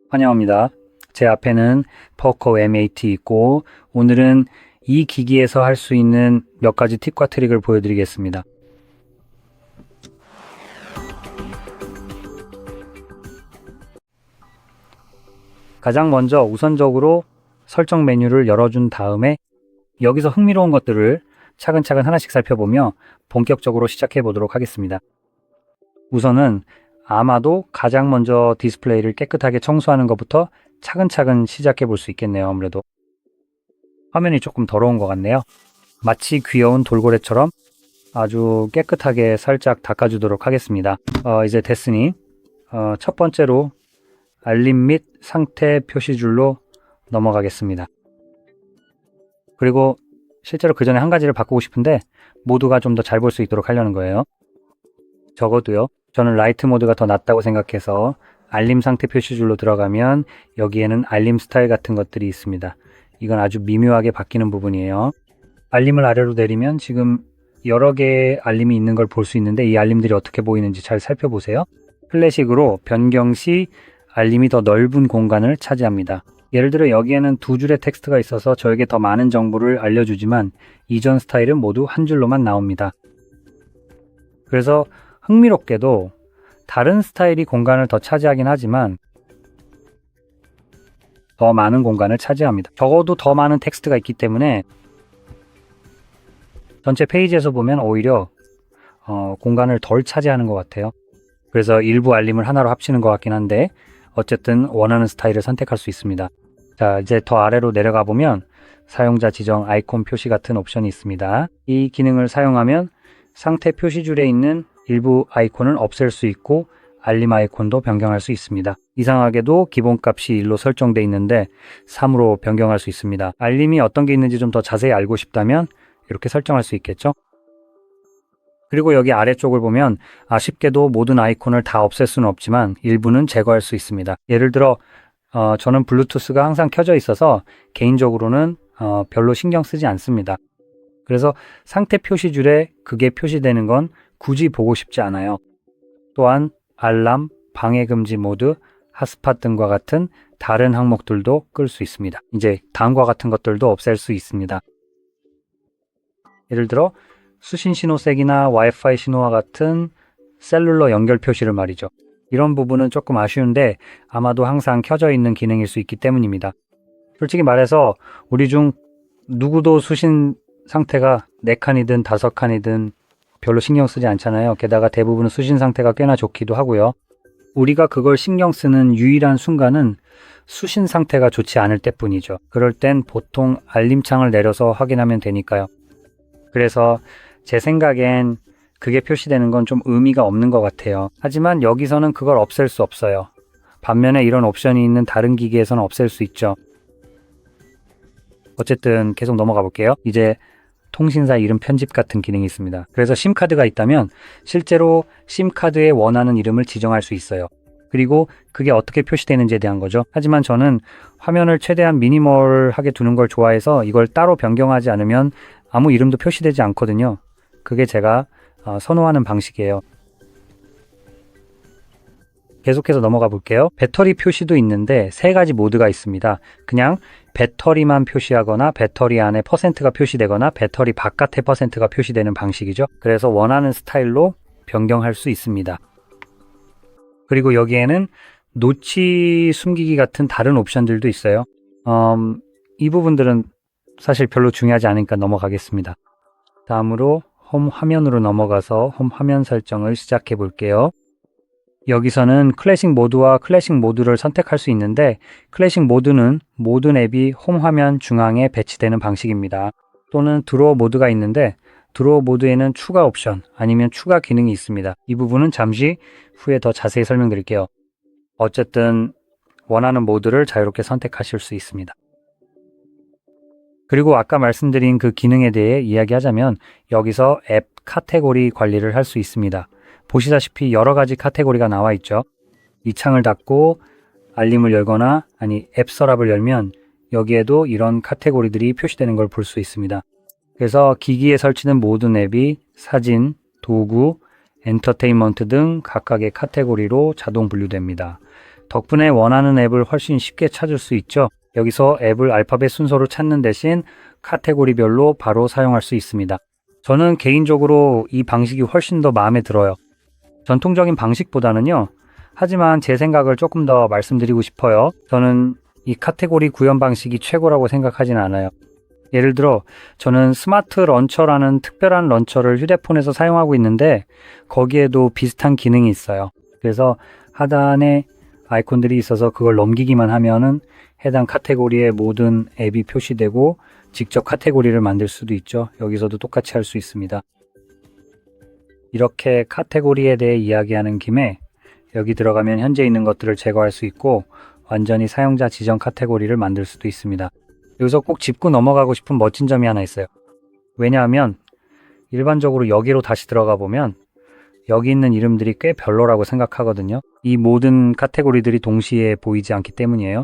환영합니다. 제 앞에는 퍼커 M8이 있고 오늘은 이 기기에서 할 수 있는 몇 가지 팁과 트릭을 보여드리겠습니다. 가장 먼저 우선적으로 설정 메뉴를 열어준 다음에 여기서 흥미로운 것들을 차근차근 하나씩 살펴보며 본격적으로 시작해 보도록 하겠습니다. 우선은 아마도 가장 먼저 디스플레이를 깨끗하게 청소하는 것부터 차근차근 시작해 볼 수 있겠네요. 아무래도 화면이 조금 더러운 것 같네요. 마치 귀여운 돌고래처럼 아주 깨끗하게 살짝 닦아주도록 하겠습니다. 이제 됐으니 첫 번째로 알림 및 상태 표시줄로 넘어가겠습니다. 그리고 실제로 그 전에 한 가지를 바꾸고 싶은데 모두가 좀 더 잘 볼 수 있도록 하려는 거예요. 적어도요. 저는 라이트 모드가 더 낫다고 생각해서 알림 상태 표시줄로 들어가면 여기에는 알림 스타일 같은 것들이 있습니다. 이건 아주 미묘하게 바뀌는 부분이에요. 알림을 아래로 내리면 지금 여러 개의 알림이 있는 걸 볼 수 있는데 이 알림들이 어떻게 보이는지 잘 살펴보세요. 클래식으로 변경 시 알림이 더 넓은 공간을 차지합니다. 예를 들어 여기에는 두 줄의 텍스트가 있어서 저에게 더 많은 정보를 알려주지만 이전 스타일은 모두 한 줄로만 나옵니다. 그래서 흥미롭게도 다른 스타일이 공간을 더 차지하긴 하지만 더 많은 공간을 차지합니다. 적어도 더 많은 텍스트가 있기 때문에 전체 페이지에서 보면 오히려 공간을 덜 차지하는 것 같아요. 그래서 일부 알림을 하나로 합치는 것 같긴 한데 어쨌든 원하는 스타일을 선택할 수 있습니다. 자, 이제 더 아래로 내려가 보면 사용자 지정 아이콘 표시 같은 옵션이 있습니다. 이 기능을 사용하면 상태 표시줄에 있는 일부 아이콘을 없앨 수 있고 알림 아이콘도 변경할 수 있습니다. 이상하게도 기본값이 1로 설정되어 있는데 3으로 변경할 수 있습니다. 알림이 어떤 게 있는지 좀 더 자세히 알고 싶다면 이렇게 설정할 수 있겠죠? 그리고 여기 아래쪽을 보면 아쉽게도 모든 아이콘을 다 없앨 수는 없지만 일부는 제거할 수 있습니다. 예를 들어 저는 블루투스가 항상 켜져 있어서 개인적으로는 별로 신경 쓰지 않습니다. 그래서 상태 표시줄에 그게 표시되는 건 굳이 보고 싶지 않아요. 또한 알람, 방해금지 모드, 핫스팟 등과 같은 다른 항목들도 끌 수 있습니다. 이제 다음과 같은 것들도 없앨 수 있습니다. 예를 들어 수신 신호색이나 와이파이 신호와 같은 셀룰러 연결 표시를 말이죠. 이런 부분은 조금 아쉬운데 아마도 항상 켜져 있는 기능일 수 있기 때문입니다. 솔직히 말해서 우리 중 누구도 수신 상태가 4칸이든 5칸이든 별로 신경 쓰지 않잖아요. 게다가 대부분 수신 상태가 꽤나 좋기도 하고요. 우리가 그걸 신경 쓰는 유일한 순간은 수신 상태가 좋지 않을 때뿐이죠. 그럴 땐 보통 알림창을 내려서 확인하면 되니까요. 그래서 제 생각엔 그게 표시되는 건 좀 의미가 없는 것 같아요. 하지만 여기서는 그걸 없앨 수 없어요. 반면에 이런 옵션이 있는 다른 기기에서는 없앨 수 있죠. 어쨌든 계속 넘어가 볼게요. 이제 통신사 이름 편집 같은 기능이 있습니다. 그래서 심카드가 있다면 실제로 심카드에 원하는 이름을 지정할 수 있어요. 그리고 그게 어떻게 표시되는지에 대한 거죠. 하지만 저는 화면을 최대한 미니멀하게 두는 걸 좋아해서 이걸 따로 변경하지 않으면 아무 이름도 표시되지 않거든요. 그게 제가 선호하는 방식이에요. 계속해서 넘어가 볼게요. 배터리 표시도 있는데 3가지 모드가 있습니다. 그냥 배터리만 표시하거나 배터리 안에 퍼센트가 표시되거나 배터리 바깥에 퍼센트가 표시되는 방식이죠. 그래서 원하는 스타일로 변경할 수 있습니다. 그리고 여기에는 노치 숨기기 같은 다른 옵션들도 있어요. 이 부분들은 사실 별로 중요하지 않으니까 넘어가겠습니다. 다음으로 홈 화면으로 넘어가서 홈 화면 설정을 시작해 볼게요. 여기서는 클래식 모드와 클래식 모드를 선택할 수 있는데 클래식 모드는 모든 앱이 홈 화면 중앙에 배치되는 방식입니다. 또는 드로어 모드가 있는데 드로어 모드에는 추가 옵션 아니면 추가 기능이 있습니다. 이 부분은 잠시 후에 더 자세히 설명드릴게요. 어쨌든 원하는 모드를 자유롭게 선택하실 수 있습니다. 그리고 아까 말씀드린 그 기능에 대해 이야기하자면 여기서 앱 카테고리 관리를 할 수 있습니다. 보시다시피 여러 가지 카테고리가 나와 있죠. 이 창을 닫고 알림을 열거나 앱 서랍을 열면 여기에도 이런 카테고리들이 표시되는 걸 볼 수 있습니다. 그래서 기기에 설치된 모든 앱이 사진, 도구, 엔터테인먼트 등 각각의 카테고리로 자동 분류됩니다. 덕분에 원하는 앱을 훨씬 쉽게 찾을 수 있죠. 여기서 앱을 알파벳 순서로 찾는 대신 카테고리별로 바로 사용할 수 있습니다. 저는 개인적으로 이 방식이 훨씬 더 마음에 들어요. 전통적인 방식보다는요. 하지만 제 생각을 조금 더 말씀드리고 싶어요. 저는 이 카테고리 구현 방식이 최고라고 생각하진 않아요. 예를 들어 저는 스마트 런처라는 특별한 런처를 휴대폰에서 사용하고 있는데 거기에도 비슷한 기능이 있어요. 그래서 하단에 아이콘들이 있어서 그걸 넘기기만 하면은 해당 카테고리의 모든 앱이 표시되고 직접 카테고리를 만들 수도 있죠. 여기서도 똑같이 할 수 있습니다. 이렇게 카테고리에 대해 이야기하는 김에 여기 들어가면 현재 있는 것들을 제거할 수 있고 완전히 사용자 지정 카테고리를 만들 수도 있습니다. 여기서 꼭 짚고 넘어가고 싶은 멋진 점이 하나 있어요. 왜냐하면 일반적으로 여기로 다시 들어가 보면 여기 있는 이름들이 꽤 별로라고 생각하거든요. 이 모든 카테고리들이 동시에 보이지 않기 때문이에요.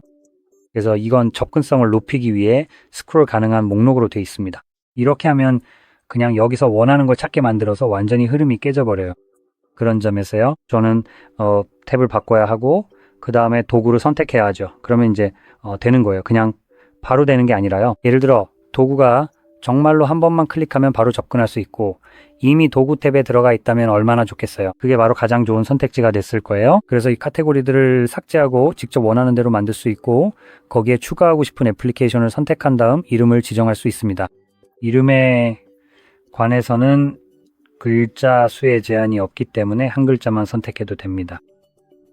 그래서 이건 접근성을 높이기 위해 스크롤 가능한 목록으로 되어 있습니다. 이렇게 하면 그냥 여기서 원하는 걸 찾게 만들어서 완전히 흐름이 깨져버려요. 그런 점에서요. 저는 탭을 바꿔야 하고 그 다음에 도구를 선택해야 하죠. 그러면 이제 되는 거예요. 그냥 바로 되는 게 아니라요. 예를 들어 도구가 정말로 한 번만 클릭하면 바로 접근할 수 있고 이미 도구 탭에 들어가 있다면 얼마나 좋겠어요. 그게 바로 가장 좋은 선택지가 됐을 거예요. 그래서 이 카테고리들을 삭제하고 직접 원하는 대로 만들 수 있고 거기에 추가하고 싶은 애플리케이션을 선택한 다음 이름을 지정할 수 있습니다. 이름에 관해서는 글자 수의 제한이 없기 때문에 한 글자만 선택해도 됩니다.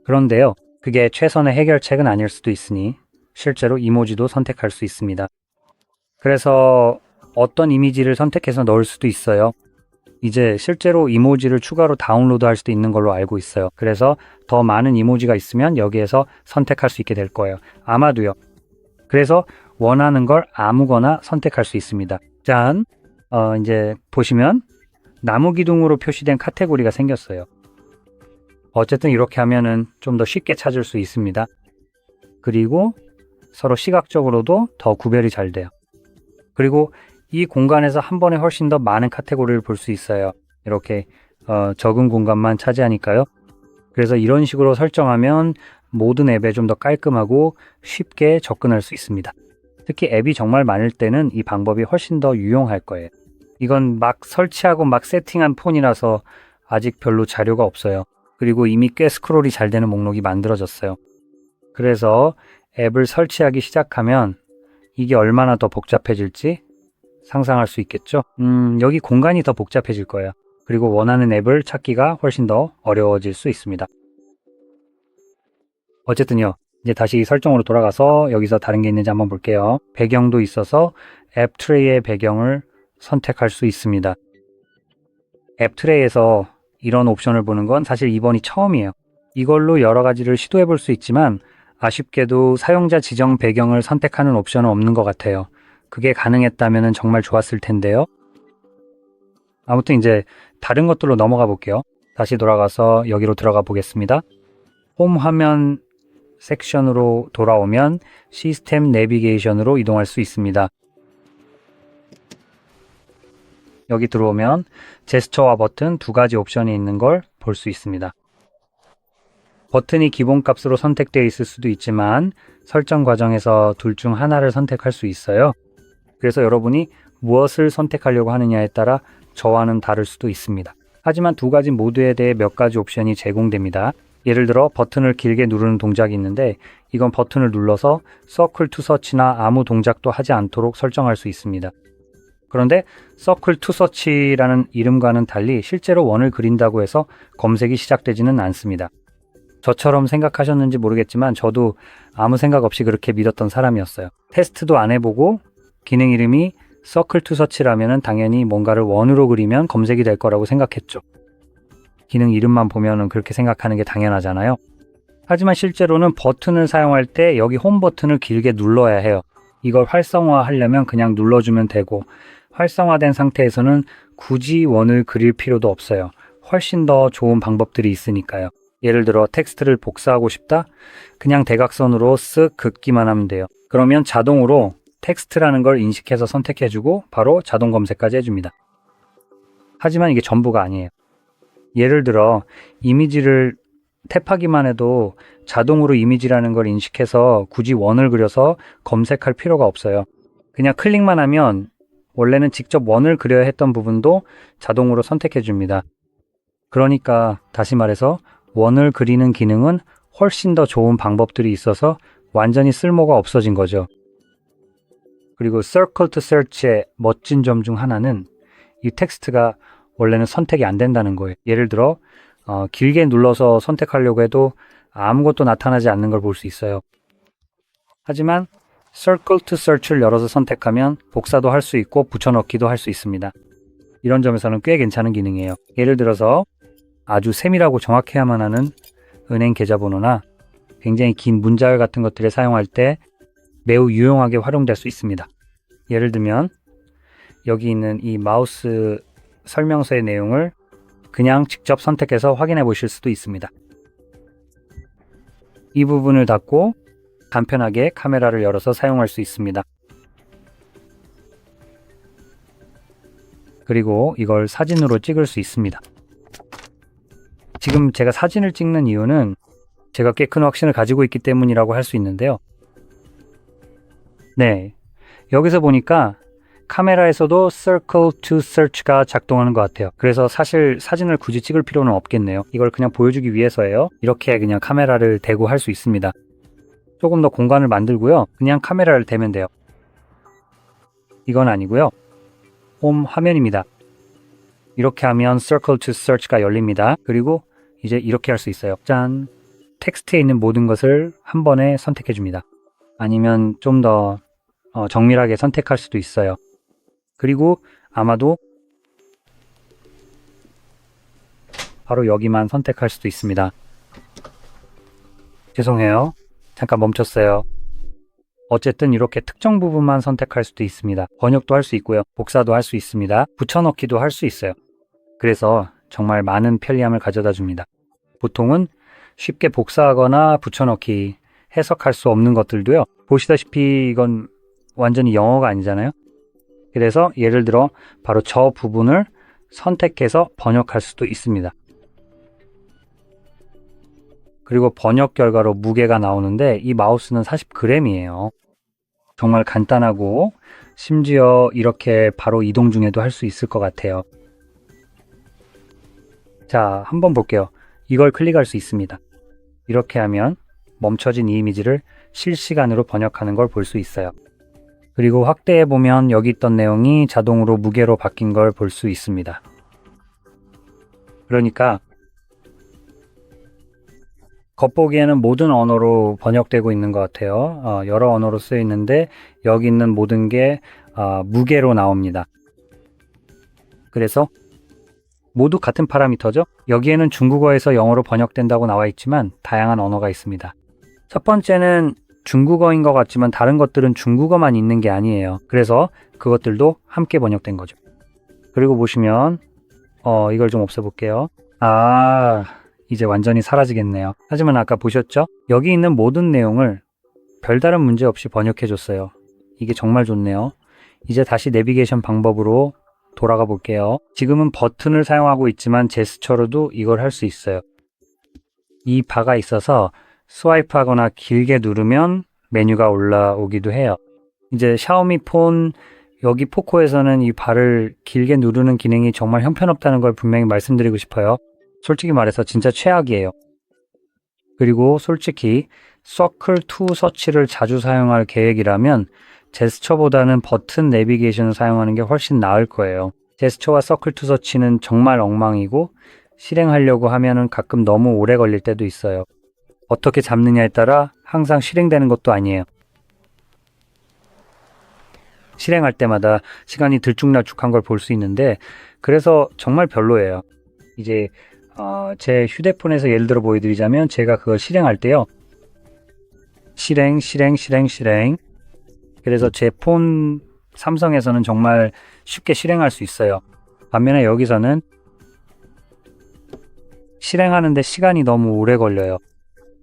그런데요, 그게 최선의 해결책은 아닐 수도 있으니 실제로 이모지도 선택할 수 있습니다. 그래서 어떤 이미지를 선택해서 넣을 수도 있어요. 이제 실제로 이모지를 추가로 다운로드할 수도 있는 걸로 알고 있어요. 그래서 더 많은 이모지가 있으면 여기에서 선택할 수 있게 될 거예요. 아마도요. 그래서 원하는 걸 아무거나 선택할 수 있습니다. 짠! 이제 보시면 나무 기둥으로 표시된 카테고리가 생겼어요. 어쨌든 이렇게 하면은 좀 더 쉽게 찾을 수 있습니다. 그리고 서로 시각적으로도 더 구별이 잘 돼요. 그리고 이 공간에서 한 번에 훨씬 더 많은 카테고리를 볼 수 있어요. 이렇게 적은 공간만 차지하니까요. 그래서 이런 식으로 설정하면 모든 앱에 좀 더 깔끔하고 쉽게 접근할 수 있습니다. 특히 앱이 정말 많을 때는 이 방법이 훨씬 더 유용할 거예요. 이건 막 설치하고 막 세팅한 폰이라서 아직 별로 자료가 없어요. 그리고 이미 꽤 스크롤이 잘 되는 목록이 만들어졌어요. 그래서 앱을 설치하기 시작하면 이게 얼마나 더 복잡해질지 상상할 수 있겠죠? 여기 공간이 더 복잡해질 거예요. 그리고 원하는 앱을 찾기가 훨씬 더 어려워질 수 있습니다. 어쨌든요. 이제 다시 설정으로 돌아가서 여기서 다른 게 있는지 한번 볼게요. 배경도 있어서 앱 트레이의 배경을 선택할 수 있습니다. 앱 트레이에서 이런 옵션을 보는 건 사실 이번이 처음이에요. 이걸로 여러 가지를 시도해 볼 수 있지만 아쉽게도 사용자 지정 배경을 선택하는 옵션은 없는 것 같아요. 그게 가능했다면 정말 좋았을 텐데요. 아무튼 이제 다른 것들로 넘어가 볼게요. 다시 돌아가서 여기로 들어가 보겠습니다. 홈 화면 섹션으로 돌아오면 시스템 내비게이션으로 이동할 수 있습니다. 여기 들어오면 제스처와 버튼 두 가지 옵션이 있는 걸 볼 수 있습니다. 버튼이 기본값으로 선택되어 있을 수도 있지만 설정 과정에서 둘 중 하나를 선택할 수 있어요. 그래서 여러분이 무엇을 선택하려고 하느냐에 따라 저와는 다를 수도 있습니다. 하지만 두 가지 모두에 대해 몇 가지 옵션이 제공됩니다. 예를 들어 버튼을 길게 누르는 동작이 있는데 이건 버튼을 눌러서 서클 투 서치나 아무 동작도 하지 않도록 설정할 수 있습니다. 그런데 서클 투 서치라는 이름과는 달리 실제로 원을 그린다고 해서 검색이 시작되지는 않습니다. 저처럼 생각하셨는지 모르겠지만 저도 아무 생각 없이 그렇게 믿었던 사람이었어요. 테스트도 안 해보고 기능 이름이 서클 투 서치라면 당연히 뭔가를 원으로 그리면 검색이 될 거라고 생각했죠. 기능 이름만 보면은 그렇게 생각하는 게 당연하잖아요. 하지만 실제로는 버튼을 사용할 때 여기 홈 버튼을 길게 눌러야 해요. 이걸 활성화하려면 그냥 눌러주면 되고 활성화된 상태에서는 굳이 원을 그릴 필요도 없어요. 훨씬 더 좋은 방법들이 있으니까요. 예를 들어 텍스트를 복사하고 싶다? 그냥 대각선으로 쓱 긋기만 하면 돼요. 그러면 자동으로 텍스트라는 걸 인식해서 선택해주고 바로 자동 검색까지 해줍니다. 하지만 이게 전부가 아니에요. 예를 들어 이미지를 탭하기만 해도 자동으로 이미지라는 걸 인식해서 굳이 원을 그려서 검색할 필요가 없어요. 그냥 클릭만 하면 원래는 직접 원을 그려야 했던 부분도 자동으로 선택해 줍니다. 그러니까 다시 말해서 원을 그리는 기능은 훨씬 더 좋은 방법들이 있어서 완전히 쓸모가 없어진 거죠. 그리고 Circle to Search의 멋진 점 중 하나는 이 텍스트가 원래는 선택이 안 된다는 거예요. 예를 들어 길게 눌러서 선택하려고 해도 아무것도 나타나지 않는 걸 볼 수 있어요. 하지만 Circle to Search를 열어서 선택하면 복사도 할 수 있고 붙여넣기도 할 수 있습니다. 이런 점에서는 꽤 괜찮은 기능이에요. 예를 들어서 아주 세밀하고 정확해야만 하는 은행 계좌번호나 굉장히 긴 문자열 같은 것들을 사용할 때 매우 유용하게 활용될 수 있습니다. 예를 들면 여기 있는 이 마우스 설명서의 내용을 그냥 직접 선택해서 확인해 보실 수도 있습니다. 이 부분을 닫고 간편하게 카메라를 열어서 사용할 수 있습니다. 그리고 이걸 사진으로 찍을 수 있습니다. 지금 제가 사진을 찍는 이유는 제가 꽤 큰 확신을 가지고 있기 때문이라고 할 수 있는데요. 네, 여기서 보니까 카메라에서도 Circle to Search가 작동하는 것 같아요. 그래서 사실 사진을 굳이 찍을 필요는 없겠네요. 이걸 그냥 보여주기 위해서예요. 이렇게 그냥 카메라를 대고 할 수 있습니다. 조금 더 공간을 만들고요. 그냥 카메라를 대면 돼요. 이건 아니고요. 홈 화면입니다. 이렇게 하면 Circle to Search가 열립니다. 그리고 이제 이렇게 할 수 있어요. 짠! 텍스트에 있는 모든 것을 한 번에 선택해 줍니다. 아니면 좀 더 정밀하게 선택할 수도 있어요. 그리고 아마도 바로 여기만 선택할 수도 있습니다. 죄송해요. 잠깐 멈췄어요. 어쨌든 이렇게 특정 부분만 선택할 수도 있습니다. 번역도 할 수 있고요. 복사도 할 수 있습니다. 붙여넣기도 할 수 있어요. 그래서 정말 많은 편리함을 가져다 줍니다. 보통은 쉽게 복사하거나 붙여넣기, 해석할 수 없는 것들도요. 보시다시피 이건 완전히 영어가 아니잖아요. 그래서 예를 들어 바로 저 부분을 선택해서 번역할 수도 있습니다. 그리고 번역 결과로 무게가 나오는데 이 마우스는 40g이에요. 정말 간단하고 심지어 이렇게 바로 이동 중에도 할 수 있을 것 같아요. 자, 한번 볼게요. 이걸 클릭할 수 있습니다. 이렇게 하면 멈춰진 이 이미지를 실시간으로 번역하는 걸 볼 수 있어요. 그리고 확대해 보면 여기 있던 내용이 자동으로 무게로 바뀐 걸 볼 수 있습니다. 그러니까 겉보기에는 모든 언어로 번역되고 있는 것 같아요. 여러 언어로 쓰여 있는데 여기 있는 모든 게 무게로 나옵니다. 그래서 모두 같은 파라미터죠. 여기에는 중국어에서 영어로 번역된다고 나와 있지만 다양한 언어가 있습니다. 첫 번째는 중국어인 것 같지만 다른 것들은 중국어만 있는 게 아니에요. 그래서 그것들도 함께 번역된 거죠. 그리고 보시면 이걸 좀 없애볼게요. 이제 완전히 사라지겠네요. 하지만 아까 보셨죠? 여기 있는 모든 내용을 별다른 문제 없이 번역해줬어요. 이게 정말 좋네요. 이제 다시 내비게이션 방법으로 돌아가 볼게요. 지금은 버튼을 사용하고 있지만 제스처로도 이걸 할 수 있어요. 이 바가 있어서 스와이프하거나 길게 누르면 메뉴가 올라오기도 해요. 이제 샤오미 폰 여기 포코에서는 이 바를 길게 누르는 기능이 정말 형편없다는 걸 분명히 말씀드리고 싶어요. 솔직히 말해서 진짜 최악이에요. 그리고 솔직히 Circle to Search를 자주 사용할 계획이라면 제스처보다는 버튼 내비게이션을 사용하는 게 훨씬 나을 거예요. 제스처와 Circle to Search는 정말 엉망이고 실행하려고 하면은 가끔 너무 오래 걸릴 때도 있어요. 어떻게 잡느냐에 따라 항상 실행되는 것도 아니에요. 실행할 때마다 시간이 들쭉날쭉한 걸 볼 수 있는데 그래서 정말 별로예요. 이제 제 휴대폰에서 예를 들어 보여드리자면 제가 그걸 실행할 때요. 실행. 그래서 제 폰 삼성에서는 정말 쉽게 실행할 수 있어요. 반면에 여기서는 실행하는데 시간이 너무 오래 걸려요.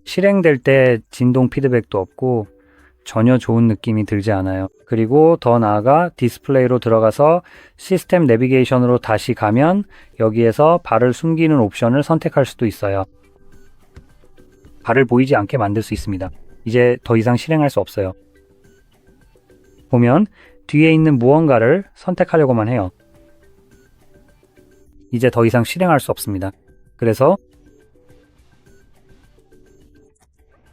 실행될 때 진동 피드백도 없고 전혀 좋은 느낌이 들지 않아요. 그리고 더 나아가 디스플레이로 들어가서 시스템 내비게이션으로 다시 가면 여기에서 발을 숨기는 옵션을 선택할 수도 있어요. 발을 보이지 않게 만들 수 있습니다. 이제 더 이상 실행할 수 없어요. 보면 뒤에 있는 무언가를 선택하려고만 해요. 이제 더 이상 실행할 수 없습니다. 그래서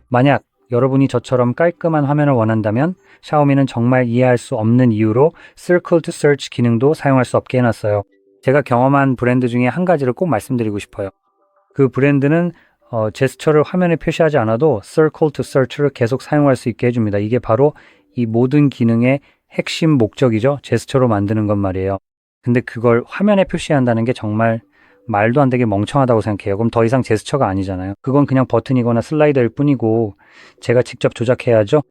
만약 여러분이 저처럼 깔끔한 화면을 원한다면 샤오미는 정말 이해할 수 없는 이유로 Circle to Search 기능도 사용할 수 없게 해놨어요. 제가 경험한 브랜드 중에 한 가지를 꼭 말씀드리고 싶어요. 그 브랜드는 제스처를 화면에 표시하지 않아도 Circle to Search를 계속 사용할 수 있게 해줍니다. 이게 바로 이 모든 기능의 핵심 목적이죠. 제스처로 만드는 것 말이에요. 근데 그걸 화면에 표시한다는 게 정말 말도 안 되게 멍청하다고 생각해요. 그럼 더 이상 제스처가 아니잖아요. 그건 그냥 버튼이거나 슬라이더일 뿐이고 제가 직접 조작해야죠.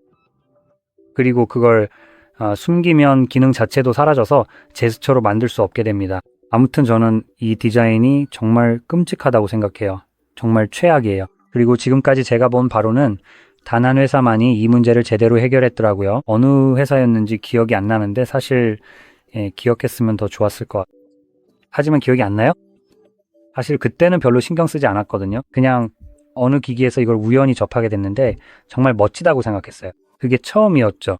그리고 그걸 숨기면 기능 자체도 사라져서 제스처로 만들 수 없게 됩니다. 아무튼 저는 이 디자인이 정말 끔찍하다고 생각해요. 정말 최악이에요. 그리고 지금까지 제가 본 바로는 단 한 회사만이 이 문제를 제대로 해결했더라고요. 어느 회사였는지 기억이 안 나는데 사실 기억했으면 더 좋았을 것 같아요. 하지만 기억이 안 나요? 사실 그때는 별로 신경 쓰지 않았거든요. 그냥 어느 기기에서 이걸 우연히 접하게 됐는데 정말 멋지다고 생각했어요. 그게 처음이었죠.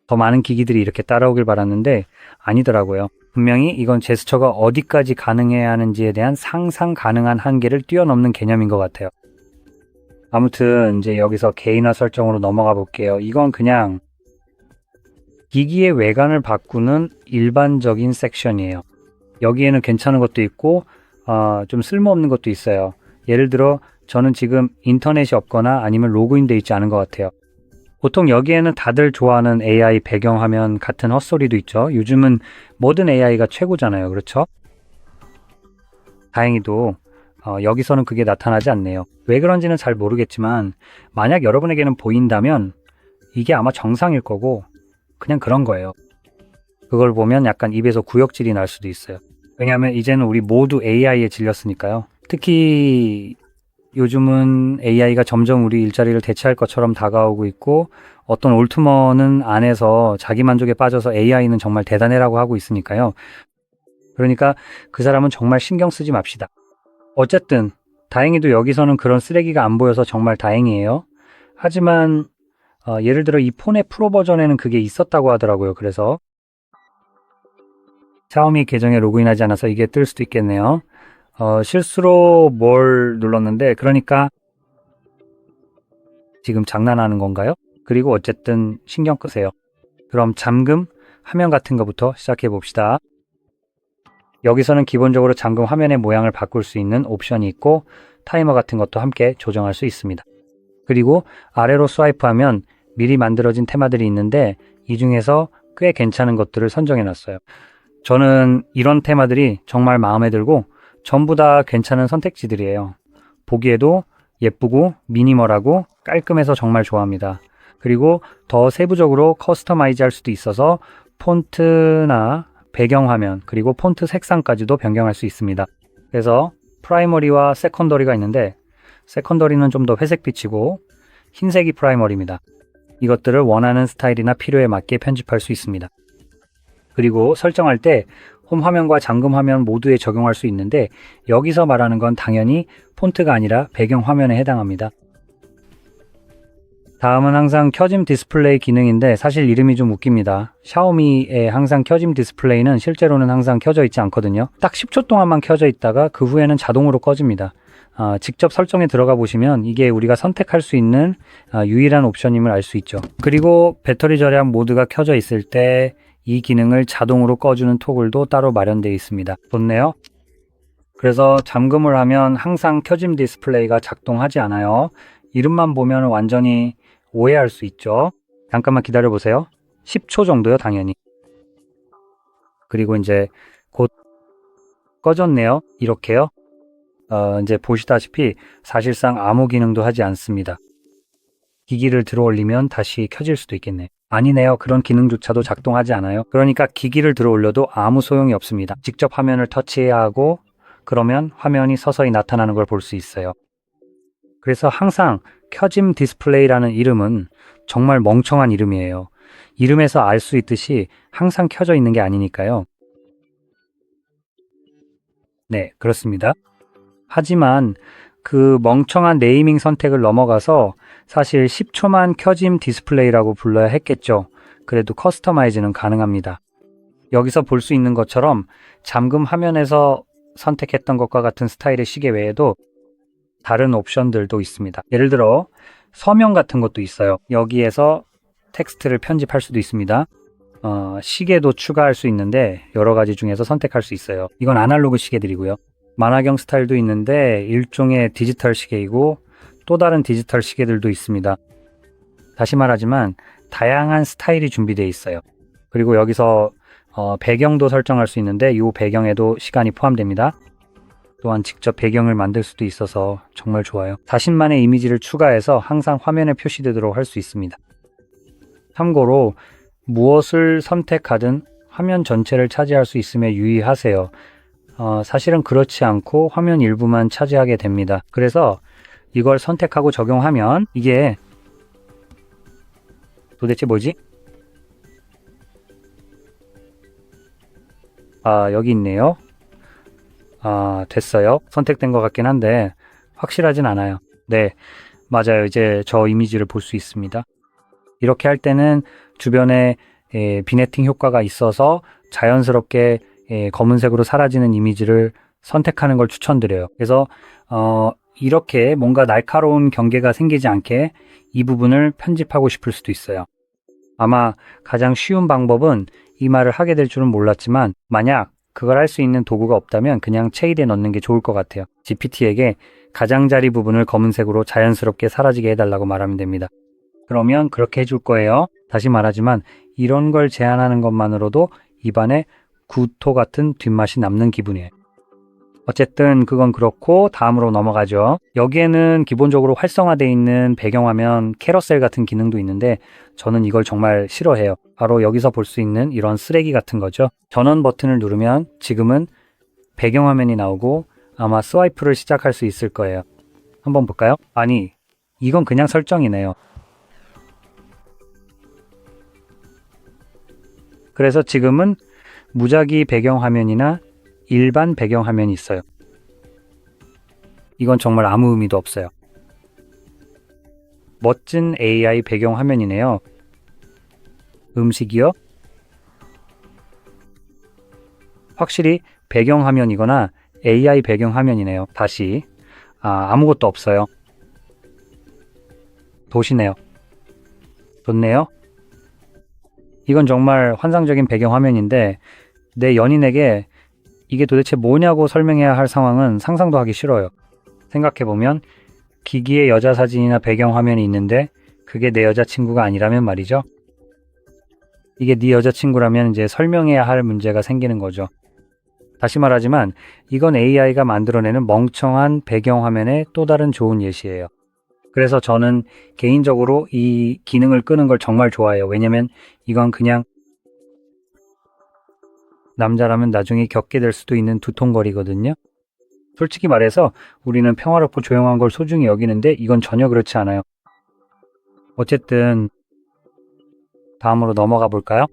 더 많은 기기들이 이렇게 따라오길 바랐는데 아니더라고요. 분명히 이건 제스처가 어디까지 가능해야 하는지에 대한 상상 가능한 한계를 뛰어넘는 개념인 것 같아요. 아무튼 이제 여기서 개인화 설정으로 넘어가 볼게요. 이건 그냥 기기의 외관을 바꾸는 일반적인 섹션이에요. 여기에는 괜찮은 것도 있고 좀 쓸모없는 것도 있어요. 예를 들어 저는 지금 인터넷이 없거나 아니면 로그인돼 있지 않은 것 같아요. 보통 여기에는 다들 좋아하는 AI 배경화면 같은 헛소리도 있죠. 요즘은 모든 AI가 최고잖아요. 그렇죠? 다행히도 여기서는 그게 나타나지 않네요. 왜 그런지는 잘 모르겠지만 만약 여러분에게는 보인다면 이게 아마 정상일 거고 그냥 그런 거예요. 그걸 보면 약간 입에서 구역질이 날 수도 있어요. 왜냐하면 이제는 우리 모두 AI에 질렸으니까요. 특히 요즘은 AI가 점점 우리 일자리를 대체할 것처럼 다가오고 있고 어떤 올트머는 안에서 자기 만족에 빠져서 AI는 정말 대단해라고 하고 있으니까요. 그러니까 그 사람은 정말 신경 쓰지 맙시다. 어쨌든 다행히도 여기서는 그런 쓰레기가 안 보여서 정말 다행이에요. 하지만 예를 들어 이 폰의 프로 버전에는 그게 있었다고 하더라고요. 그래서 샤오미 계정에 로그인하지 않아서 이게 뜰 수도 있겠네요. 실수로 뭘 눌렀는데 그러니까 지금 장난하는 건가요? 그리고 어쨌든 신경 끄세요. 그럼 잠금 화면 같은 것부터 시작해 봅시다. 여기서는 기본적으로 잠금 화면의 모양을 바꿀 수 있는 옵션이 있고 타이머 같은 것도 함께 조정할 수 있습니다. 그리고 아래로 스와이프하면 미리 만들어진 테마들이 있는데 이 중에서 꽤 괜찮은 것들을 선정해 놨어요. 저는 이런 테마들이 정말 마음에 들고 전부 다 괜찮은 선택지들이에요. 보기에도 예쁘고 미니멀하고 깔끔해서 정말 좋아합니다. 그리고 더 세부적으로 커스터마이즈 할 수도 있어서 폰트나 배경화면 그리고 폰트 색상까지도 변경할 수 있습니다. 그래서 프라이머리와 세컨더리가 있는데 세컨더리는 좀 더 회색빛이고 흰색이 프라이머리입니다. 이것들을 원하는 스타일이나 필요에 맞게 편집할 수 있습니다. 그리고 설정할 때 홈 화면과 잠금 화면 모두에 적용할 수 있는데 여기서 말하는 건 당연히 폰트가 아니라 배경 화면에 해당합니다. 다음은 항상 켜짐 디스플레이 기능인데 사실 이름이 좀 웃깁니다. 샤오미의 항상 켜짐 디스플레이는 실제로는 항상 켜져 있지 않거든요. 딱 10초 동안만 켜져 있다가 그 후에는 자동으로 꺼집니다. 직접 설정에 들어가 보시면 이게 우리가 선택할 수 있는 유일한 옵션임을 알 수 있죠. 그리고 배터리 절약 모드가 켜져 있을 때 이 기능을 자동으로 꺼주는 토글도 따로 마련되어 있습니다. 좋네요. 그래서 잠금을 하면 항상 켜짐 디스플레이가 작동하지 않아요. 이름만 보면 완전히 오해할 수 있죠. 잠깐만 기다려 보세요. 10초 정도요, 당연히. 그리고 이제 곧 꺼졌네요. 이렇게요. 이제 보시다시피 사실상 아무 기능도 하지 않습니다. 기기를 들어 올리면 다시 켜질 수도 있겠네. 아니네요. 그런 기능조차도 작동하지 않아요. 그러니까 기기를 들어 올려도 아무 소용이 없습니다. 직접 화면을 터치해야 하고 그러면 화면이 서서히 나타나는 걸 볼 수 있어요. 그래서 항상 켜짐 디스플레이라는 이름은 정말 멍청한 이름이에요. 이름에서 알 수 있듯이 항상 켜져 있는 게 아니니까요. 네, 그렇습니다. 하지만 그 멍청한 네이밍 선택을 넘어가서 사실 10초만 켜짐 디스플레이라고 불러야 했겠죠. 그래도 커스터마이즈는 가능합니다. 여기서 볼 수 있는 것처럼 잠금 화면에서 선택했던 것과 같은 스타일의 시계 외에도 다른 옵션들도 있습니다. 예를 들어 서명 같은 것도 있어요. 여기에서 텍스트를 편집할 수도 있습니다. 시계도 추가할 수 있는데 여러 가지 중에서 선택할 수 있어요. 이건 아날로그 시계들이고요. 만화경 스타일도 있는데 일종의 디지털 시계이고 또 다른 디지털 시계들도 있습니다. 다시 말하지만 다양한 스타일이 준비되어 있어요. 그리고 여기서 배경도 설정할 수 있는데 이 배경에도 시간이 포함됩니다. 또한 직접 배경을 만들 수도 있어서 정말 좋아요. 자신만의 이미지를 추가해서 항상 화면에 표시되도록 할 수 있습니다. 참고로 무엇을 선택하든 화면 전체를 차지할 수 있음에 유의하세요. 사실은 그렇지 않고 화면 일부만 차지하게 됩니다. 그래서 이걸 선택하고 적용하면 이게 도대체 뭐지? 여기 있네요. 됐어요. 선택된 것 같긴 한데 확실하진 않아요. 네, 맞아요. 이제 저 이미지를 볼 수 있습니다. 이렇게 할 때는 주변에 비네팅 효과가 있어서 자연스럽게 검은색으로 사라지는 이미지를 선택하는 걸 추천드려요. 그래서 이렇게 뭔가 날카로운 경계가 생기지 않게 이 부분을 편집하고 싶을 수도 있어요. 아마 가장 쉬운 방법은 이 말을 하게 될 줄은 몰랐지만 만약 그걸 할 수 있는 도구가 없다면 그냥 체일에 넣는 게 좋을 것 같아요. GPT에게 가장자리 부분을 검은색으로 자연스럽게 사라지게 해달라고 말하면 됩니다. 그러면 그렇게 해줄 거예요. 다시 말하지만 이런 걸 제안하는 것만으로도 입안에 구토 같은 뒷맛이 남는 기분이에요. 어쨌든 그건 그렇고 다음으로 넘어가죠. 여기에는 기본적으로 활성화되어 있는 배경화면 캐러셀 같은 기능도 있는데 저는 이걸 정말 싫어해요. 바로 여기서 볼 수 있는 이런 쓰레기 같은 거죠. 전원 버튼을 누르면 지금은 배경화면이 나오고 아마 스와이프를 시작할 수 있을 거예요. 한번 볼까요? 아니, 이건 그냥 설정이네요. 그래서 지금은 무작위 배경화면이나 일반 배경화면이 있어요. 이건 정말 아무 의미도 없어요. 멋진 AI 배경화면이네요. 음식이요? 확실히 배경화면이거나 AI 배경화면이네요. 다시 아무것도 없어요. 도시네요. 좋네요. 이건 정말 환상적인 배경화면인데 내 연인에게 이게 도대체 뭐냐고 설명해야 할 상황은 상상도 하기 싫어요. 생각해보면 기기에 여자 사진이나 배경화면이 있는데 그게 내 여자친구가 아니라면 말이죠. 이게 네 여자친구라면 이제 설명해야 할 문제가 생기는 거죠. 다시 말하지만 이건 AI가 만들어내는 멍청한 배경화면의 또 다른 좋은 예시예요. 그래서 저는 개인적으로 이 기능을 끄는 걸 정말 좋아해요. 왜냐면 이건 그냥 남자라면 나중에 겪게 될 수도 있는 두통거리거든요. 솔직히 말해서 우리는 평화롭고 조용한 걸 소중히 여기는데 이건 전혀 그렇지 않아요. 어쨌든 다음으로 넘어가 볼까요?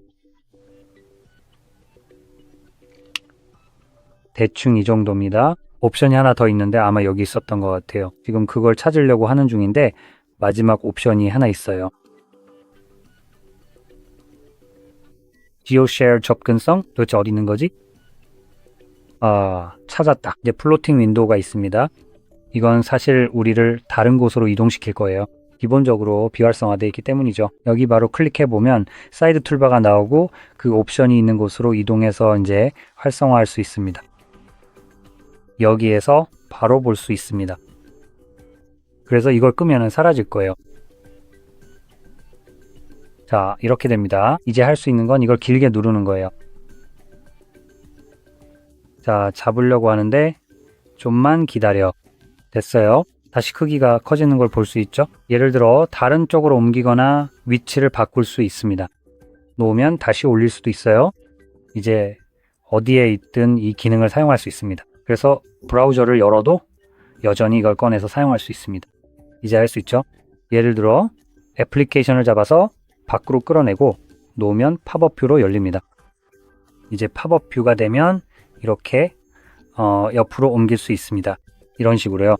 대충 이 정도입니다. 옵션이 하나 더 있는데 아마 여기 있었던 것 같아요. 지금 그걸 찾으려고 하는 중인데 마지막 옵션이 하나 있어요. 지오쉐어 접근성? 도대체 어디 있는 거지? 찾았다. 이제 플로팅 윈도우가 있습니다. 이건 사실 우리를 다른 곳으로 이동시킬 거예요. 기본적으로 비활성화되어 있기 때문이죠. 여기 바로 클릭해보면 사이드 툴바가 나오고 그 옵션이 있는 곳으로 이동해서 이제 활성화할 수 있습니다. 여기에서 바로 볼 수 있습니다. 그래서 이걸 끄면 사라질 거예요. 자, 이렇게 됩니다. 이제 할 수 있는 건 이걸 길게 누르는 거예요. 자, 잡으려고 하는데 좀만 기다려. 됐어요. 다시 크기가 커지는 걸 볼 수 있죠. 예를 들어 다른 쪽으로 옮기거나 위치를 바꿀 수 있습니다. 놓으면 다시 올릴 수도 있어요. 이제 어디에 있든 이 기능을 사용할 수 있습니다. 그래서 브라우저를 열어도 여전히 이걸 꺼내서 사용할 수 있습니다. 이제 할 수 있죠. 예를 들어 애플리케이션을 잡아서 밖으로 끌어내고 놓으면 팝업 뷰로 열립니다. 이제 팝업 뷰가 되면 이렇게 옆으로 옮길 수 있습니다. 이런 식으로요.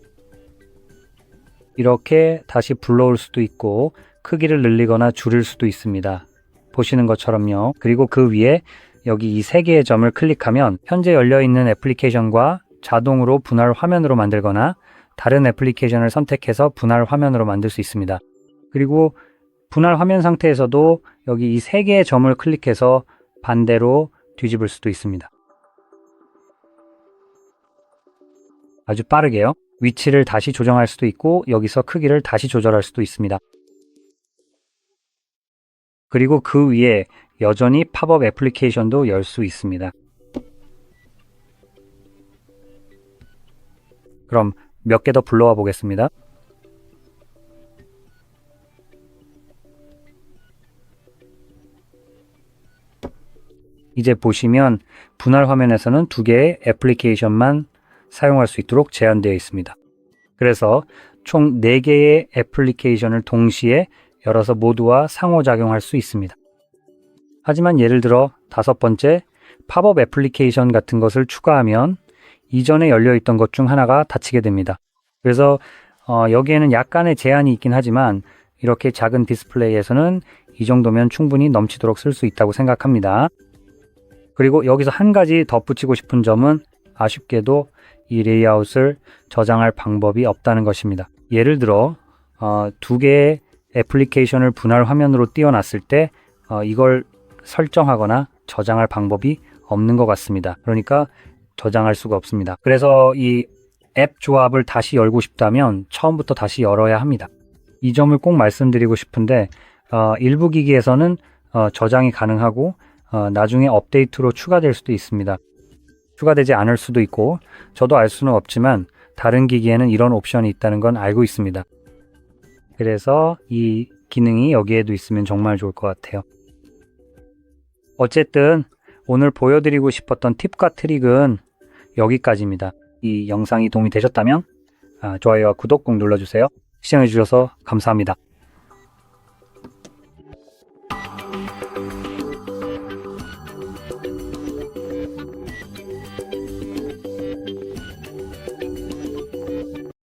이렇게 다시 불러올 수도 있고 크기를 늘리거나 줄일 수도 있습니다. 보시는 것처럼요. 그리고 그 위에 여기 이 세 개의 점을 클릭하면 현재 열려있는 애플리케이션과 자동으로 분할 화면으로 만들거나 다른 애플리케이션을 선택해서 분할 화면으로 만들 수 있습니다. 그리고 분할 화면 상태에서도 여기 이 세 개의 점을 클릭해서 반대로 뒤집을 수도 있습니다. 아주 빠르게요. 위치를 다시 조정할 수도 있고 여기서 크기를 다시 조절할 수도 있습니다. 그리고 그 위에 여전히 팝업 애플리케이션도 열 수 있습니다. 그럼 몇 개 더 불러와 보겠습니다. 이제 보시면 분할 화면에서는 두 개의 애플리케이션만 사용할 수 있도록 제한되어 있습니다. 그래서 총 4개의 애플리케이션을 동시에 열어서 모두와 상호작용할 수 있습니다. 하지만 예를 들어 5번째 팝업 애플리케이션 같은 것을 추가하면 이전에 열려있던 것 중 하나가 닫히게 됩니다. 그래서 여기에는 약간의 제한이 있긴 하지만 이렇게 작은 디스플레이에서는 이 정도면 충분히 넘치도록 쓸 수 있다고 생각합니다. 그리고 여기서 한 가지 덧붙이고 싶은 점은 아쉽게도 이 레이아웃을 저장할 방법이 없다는 것입니다. 예를 들어 두 개의 애플리케이션을 분할 화면으로 띄워놨을 때 이걸 설정하거나 저장할 방법이 없는 것 같습니다. 그러니까 저장할 수가 없습니다. 그래서 이 앱 조합을 다시 열고 싶다면 처음부터 다시 열어야 합니다. 이 점을 꼭 말씀드리고 싶은데 일부 기기에서는 저장이 가능하고 나중에 업데이트로 추가될 수도 있습니다. 추가되지 않을 수도 있고 저도 알 수는 없지만 다른 기기에는 이런 옵션이 있다는 건 알고 있습니다. 그래서 이 기능이 여기에도 있으면 정말 좋을 것 같아요. 어쨌든 오늘 보여드리고 싶었던 팁과 트릭은 여기까지입니다. 이 영상이 도움이 되셨다면 좋아요와 구독 꼭 눌러주세요. 시청해주셔서 감사합니다.